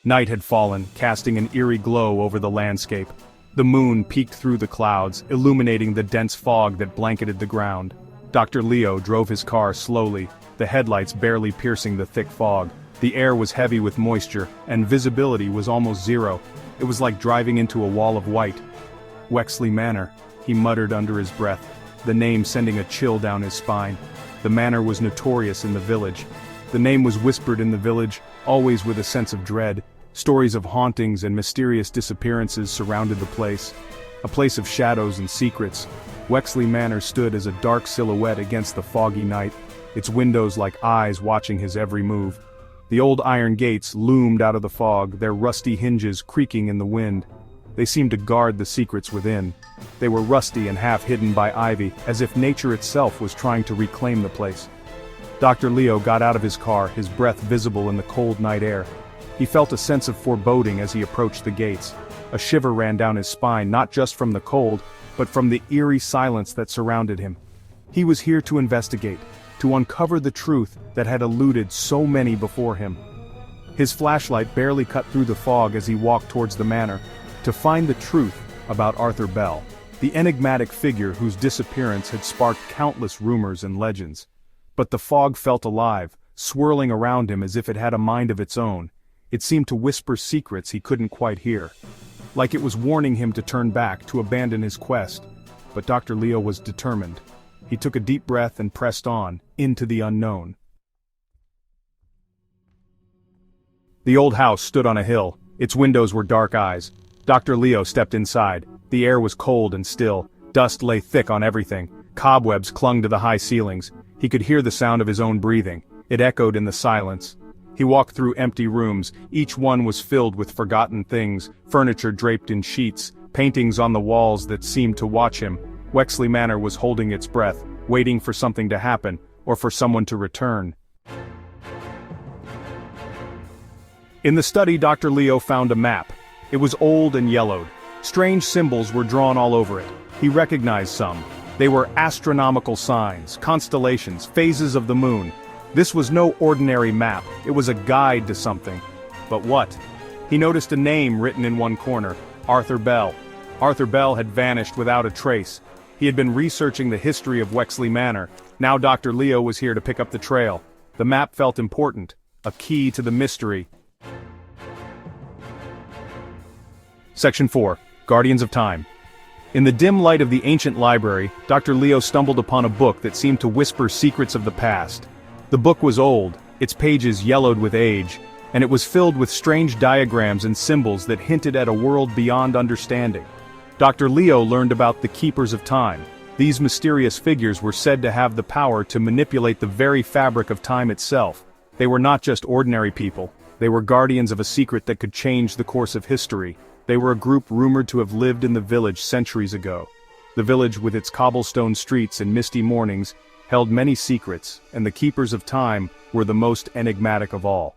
Night had fallen, casting an eerie glow over the landscape. The moon peeked through the clouds, illuminating the dense fog that blanketed the ground. Dr. Leo drove his car slowly, the headlights barely piercing the thick fog. The air was heavy with moisture, and visibility was almost zero. It was like driving into a wall of white. Wexley Manor, he muttered under his breath, the name sending a chill down his spine. The manor was notorious in the village. The name was whispered in the village, always with a sense of dread. Stories of hauntings and mysterious disappearances surrounded the place. A place of shadows and secrets. Wexley Manor stood as a dark silhouette against the foggy night, its windows like eyes watching his every move. The old iron gates loomed out of the fog, their rusty hinges creaking in the wind. They seemed to guard the secrets within. They were rusty and half hidden by ivy, as if nature itself was trying to reclaim the place. Dr. Leo got out of his car, his breath visible in the cold night air. He felt a sense of foreboding as he approached the gates. A shiver ran down his spine, not just from the cold, but from the eerie silence that surrounded him. He was here to investigate, to uncover the truth that had eluded so many before him. His flashlight barely cut through the fog as he walked towards the manor, to find the truth about Arthur Bell, the enigmatic figure whose disappearance had sparked countless rumors and legends. But the fog felt alive, swirling around him as if it had a mind of its own. It seemed to whisper secrets he couldn't quite hear. Like it was warning him to turn back, to abandon his quest. But Dr. Leo was determined. He took a deep breath and pressed on, into the unknown. The old house stood on a hill. Its windows were dark eyes. Dr. Leo stepped inside. The air was cold and still. Dust lay thick on everything. Cobwebs clung to the high ceilings. He could hear the sound of his own breathing. It echoed in the silence. He walked through empty rooms. Each one was filled with forgotten things, furniture draped in sheets, paintings on the walls that seemed to watch him. Wexley Manor was holding its breath, waiting for something to happen, or for someone to return. In the study, Dr. Leo found a map. It was old and yellowed. Strange symbols were drawn all over it. He recognized some. They were astronomical signs, constellations, phases of the moon. This was no ordinary map, it was a guide to something. But what? He noticed a name written in one corner, Arthur Bell. Arthur Bell had vanished without a trace. He had been researching the history of Wexley Manor. Now Dr. Leo was here to pick up the trail. The map felt important, a key to the mystery. Section 4. Guardians of Time. In the dim light of the ancient library, Dr. Leo stumbled upon a book that seemed to whisper secrets of the past. The book was old, its pages yellowed with age, and it was filled with strange diagrams and symbols that hinted at a world beyond understanding. Dr. Leo learned about the Keepers of Time. These mysterious figures were said to have the power to manipulate the very fabric of time itself. They were not just ordinary people, they were guardians of a secret that could change the course of history. They were a group rumored to have lived in the village centuries ago. The village, with its cobblestone streets and misty mornings, held many secrets, and the Keepers of Time were the most enigmatic of all.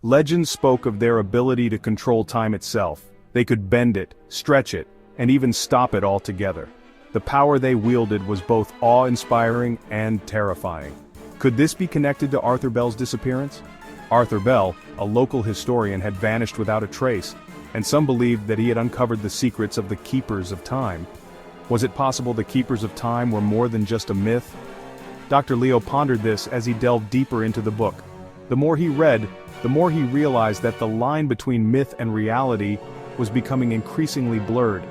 Legends spoke of their ability to control time itself. They could bend it, stretch it, and even stop it altogether. The power they wielded was both awe-inspiring and terrifying. Could this be connected to Arthur Bell's disappearance? Arthur Bell, a local historian, had vanished without a trace, and some believed that he had uncovered the secrets of the Keepers of Time. Was it possible the Keepers of Time were more than just a myth? Dr. Leo pondered this as he delved deeper into the book. The more he read, the more he realized that the line between myth and reality was becoming increasingly blurred.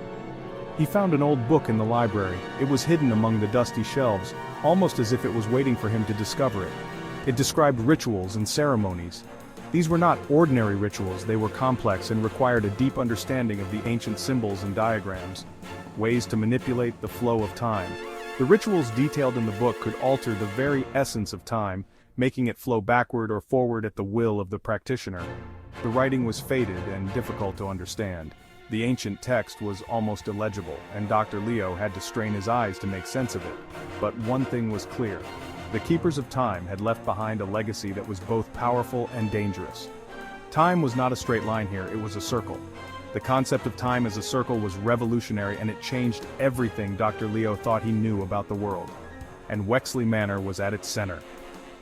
He found an old book in the library. It was hidden among the dusty shelves, almost as if it was waiting for him to discover it. It described rituals and ceremonies. These were not ordinary rituals, they were complex and required a deep understanding of the ancient symbols and diagrams, ways to manipulate the flow of time. The rituals detailed in the book could alter the very essence of time, making it flow backward or forward at the will of the practitioner. The writing was faded and difficult to understand. The ancient text was almost illegible, and Dr. Leo had to strain his eyes to make sense of it. But one thing was clear. The Keepers of Time had left behind a legacy that was both powerful and dangerous. Time was not a straight line here, it was a circle. The concept of time as a circle was revolutionary, and it changed everything Dr. Leo thought he knew about the world. And Wexley Manor was at its center.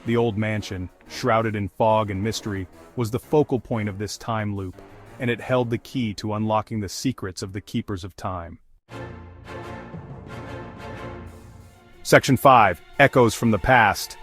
The old mansion, shrouded in fog and mystery, was the focal point of this time loop. and it held the key to unlocking the secrets of the Keepers of Time. Section 5. Echoes from the Past.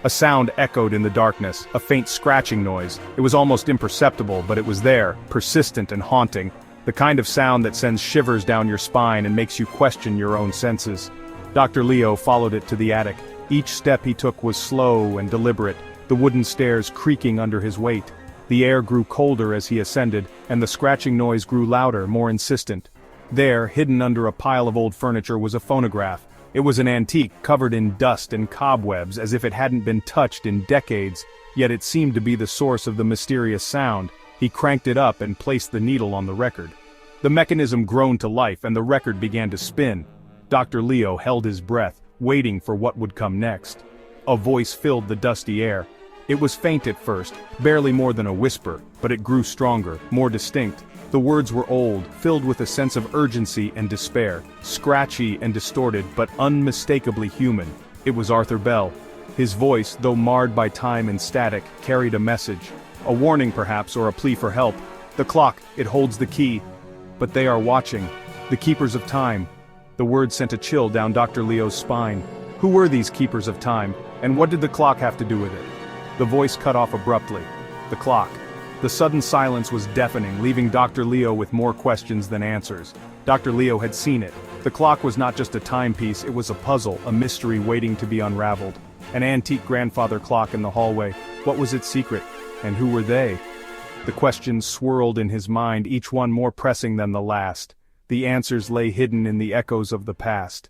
A sound echoed in the darkness, a faint scratching noise. It was almost imperceptible, but it was there, persistent and haunting. The kind of sound that sends shivers down your spine and makes you question your own senses. Dr. Leo followed it to the attic. Each step he took was slow and deliberate, the wooden stairs creaking under his weight. The air grew colder as he ascended, and the scratching noise grew louder, more insistent. There, hidden under a pile of old furniture, was a phonograph. It was an antique, covered in dust and cobwebs, as if it hadn't been touched in decades, yet it seemed to be the source of the mysterious sound. He cranked it up and placed the needle on the record. The mechanism groaned to life, and the record began to spin. Dr. Leo held his breath, waiting for what would come next. A voice filled the dusty air. It was faint at first, barely more than a whisper, but it grew stronger, more distinct. The words were old, filled with a sense of urgency and despair, scratchy and distorted, but unmistakably human. It was Arthur Bell. His voice, though marred by time and static, carried a message. A warning perhaps, or a plea for help. The clock, it holds the key. But they are watching. The Keepers of Time. The words sent a chill down Dr. Leo's spine. Who were these Keepers of Time, and what did the clock have to do with it? The voice cut off abruptly. The clock. The sudden silence was deafening, leaving Dr. Leo with more questions than answers. Dr. Leo had seen it. The clock was not just a timepiece, it was a puzzle, a mystery waiting to be unraveled. An antique grandfather clock in the hallway. What was its secret? And who were they? The questions swirled in his mind, each one more pressing than the last. The answers lay hidden in the echoes of the past.